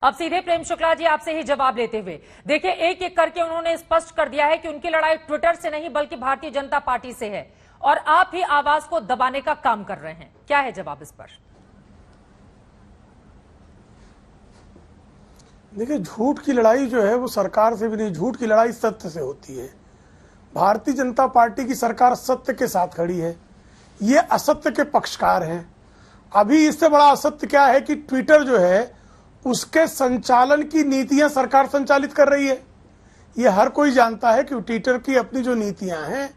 अब सीधे प्रेम शुक्ला जी आपसे ही जवाब लेते हुए देखिए, एक एक करके उन्होंने स्पष्ट कर दिया है कि उनकी लड़ाई ट्विटर से नहीं बल्कि भारतीय जनता पार्टी से है और आप ही आवाज को दबाने का काम कर रहे हैं। क्या है जवाब इस पर? देखिए, झूठ की लड़ाई जो है वो सरकार से भी नहीं, झूठ की लड़ाई सत्य से होती है। भारतीय जनता पार्टी की सरकार सत्य के साथ खड़ी है, ये असत्य के पक्षकार हैं। अभी इससे बड़ा असत्य क्या है कि ट्विटर जो है उसके संचालन की नीतियां सरकार संचालित कर रही है। ये हर कोई जानता है कि ट्विटर की अपनी जो नीतियां हैं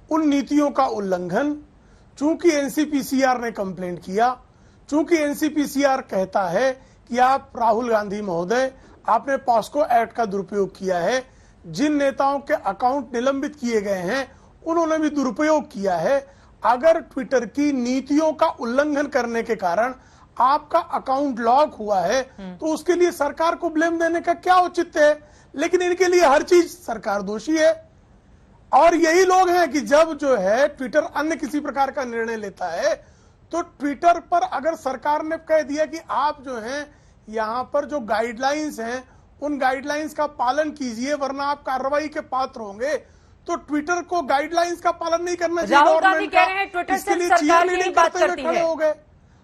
उन नीतियों का उल्लंघन, चूंकि एनसीपीसीआर ने कंप्लेंट किया, चूंकि एनसीपीसीआर कहता है कि आप राहुल गांधी महोदय आपने पॉस्को एक्ट का दुरुपयोग किया है, जिन नेताओं के अकाउंट निलंबित किए गए हैं उन्होंने भी दुरुपयोग किया है। अगर ट्विटर की नीतियों का उल्लंघन करने के कारण आपका अकाउंट लॉक हुआ है तो उसके लिए सरकार को ब्लेम देने का क्या औचित्य है? लेकिन इनके लिए हर चीज सरकार दोषी है। और यही लोग हैं कि जब जो है ट्विटर अन्य किसी प्रकार का निर्णय लेता है तो ट्विटर पर अगर सरकार ने कह दिया कि आप जो हैं यहां पर जो गाइडलाइंस हैं उन गाइडलाइंस का पालन कीजिए वरना आप कार्रवाई के पात्र होंगे, तो ट्विटर को गाइडलाइंस का पालन नहीं करना चाहिए। राहुल गांधी कह रहे हैं ट्विटर से सरकार ही नहीं बात करती है। हो गए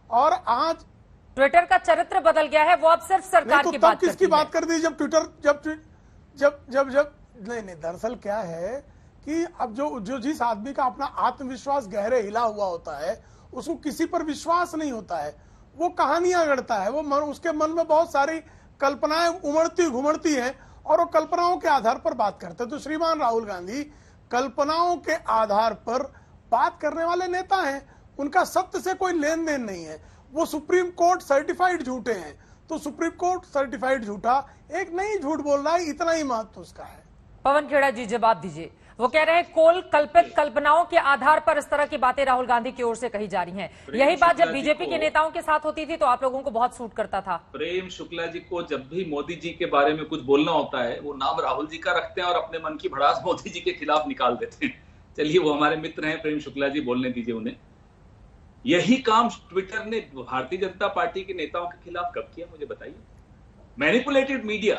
और आज ट्विटर का चरित्र बदल गया है, वो अब सिर्फ सरकार की बात करती है। किसकी बात कर दी जब ट्विटर जब नहीं, दरअसल क्या है कि अब जो जिस आदमी का अपना आत्मविश्वास गहरे हिला हुआ होता है उसको किसी पर विश्वास नहीं होता है, वो कहानियां गढ़ता है, उसके मन में बहुत सारी कल्पनाएं उमड़ती घुमड़ती हैं और वो कल्पनाओं के आधार पर बात करते हैं। तो श्रीमान राहुल गांधी कल्पनाओं के आधार पर बात करने वाले नेता हैं, उनका सत्य से कोई लेन देन नहीं है। वो सुप्रीम कोर्ट सर्टिफाइड झूठे हैं, तो सुप्रीम कोर्ट सर्टिफाइड झूठा एक नहीं झूठ बोल रहा है, इतना ही महत्व उसका है। पवन खेड़ा जी जवाब दीजिए। वो कह रहे हैं कल्पित कल्पनाओं के आधार पर इस तरह की बातें राहुल गांधी की ओर से कही जा रही हैं। यही बात जब बीजेपी के नेताओं के साथ होती थी तो आप लोगों को बहुत सूट करता था। प्रेम शुक्ला जी को जब भी मोदी जी के बारे में कुछ बोलना होता है वो नाम राहुल जी का रखते हैं और अपने मन की भड़ास मोदी जी के खिलाफ निकाल देते हैं। चलिए, वो हमारे मित्र हैं, प्रेम शुक्ला जी, बोलने दीजिए उन्हें। यही काम ट्विटर ने भारतीय जनता पार्टी के नेताओं के खिलाफ कब किया, मुझे बताइए। मैनिपुलेटेड मीडिया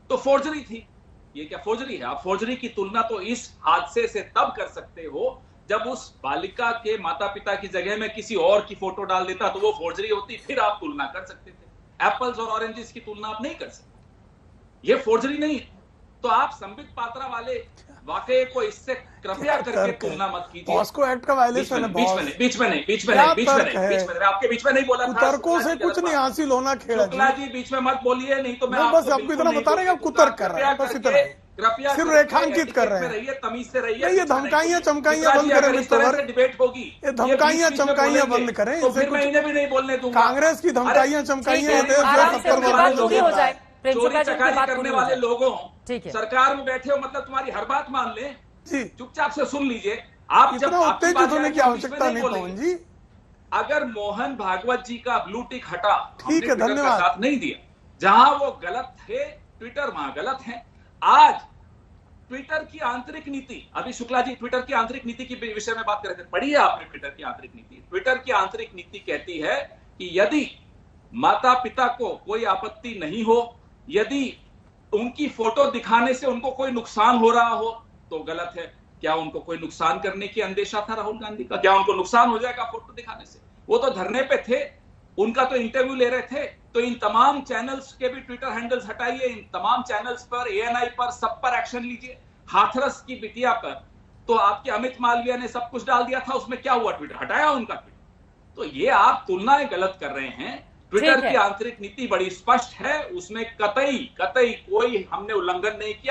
तो फोर्जरी थी। ये क्या फोर्जरी है? आप फोर्जरी की तुलना तो इस हादसे से तब कर सकते हो जब उस बालिका के माता पिता की जगह में किसी और की फोटो डाल देता तो वो फोर्जरी होती, फिर आप तुलना कर सकते थे। एप्पल्स और ऑरेंजेस की तुलना आप नहीं कर सकते, ये फोर्जरी नहीं है। तो आप संबित पात्रा वाले वाकये को इससे कृपया करके तुलना मत कीजिए। पॉस्को एक्ट का वायलेशन है। बीच में नहीं, आपके बीच में नहीं बोला था। कुतर्कों से कुछ नहीं हासिल होना। खेड़ा जी बीच में मत बोलिए, नहीं तो मैं बस आपको इतना बता रहे हैं आप कुतर्क कर रहे हैं, बस इतना कृपया सिर्फ रेखांकित कर रहे हैं। तमीज से रहिए। ये धमकाइयां चमकाइयां बंद करें मित्र, डिबेट होगी। ये धमकाइयां चमकाइयां बंद करें। तो फिर मैं इन्हें भी नहीं बोलने दूंगा। कांग्रेस की धमकाइयां चमकाइयां चोरी चकारी करने वाले लोगों सरकार में बैठे हो मतलब तुम्हारी हर बात मान ले जी, चुपचाप से सुन लीजिए। आप जब उत्तेजित होने की आवश्यकता नहीं पवन जी। अगर मोहन भागवत जी का ब्लू टिक हटा, ठीक है, धन्यवाद, साथ नहीं दिया, जहां वो गलत थे ट्विटर वहां गलत है। आज ट्विटर की आंतरिक नीति, अभी शुक्ला जी ट्विटर की आंतरिक नीति के विषय में बात कर रहे थे, पढ़िए आपने ट्विटर की आंतरिक नीति। ट्विटर की आंतरिक नीति कहती है कि यदि माता पिता को कोई आपत्ति नहीं हो, यदि उनकी फोटो दिखाने से उनको कोई नुकसान हो रहा हो तो गलत है। क्या उनको कोई नुकसान करने की अंदेशा था राहुल गांधी का? क्या उनको नुकसान हो जाएगा फोटो दिखाने से? वो तो धरने पे थे, उनका तो इंटरव्यू ले रहे थे। तो इन तमाम चैनल्स के भी ट्विटर हैंडल्स हटाइए, इन तमाम चैनल्स पर, एएनआई पर, सब पर एक्शन लीजिए। हाथरस की बिटिया पर तो आपके अमित मालवीय ने सब कुछ डाल दिया था, उसमें क्या हुआ? ट्विटर हटाया उनका ट्वीट। तो ये आप तुलनाएं गलत कर रहे हैं। ट्विटर की आंतरिक नीति बड़ी स्पष्ट है, उसमें कतई कोई हमने उल्लंघन नहीं किया।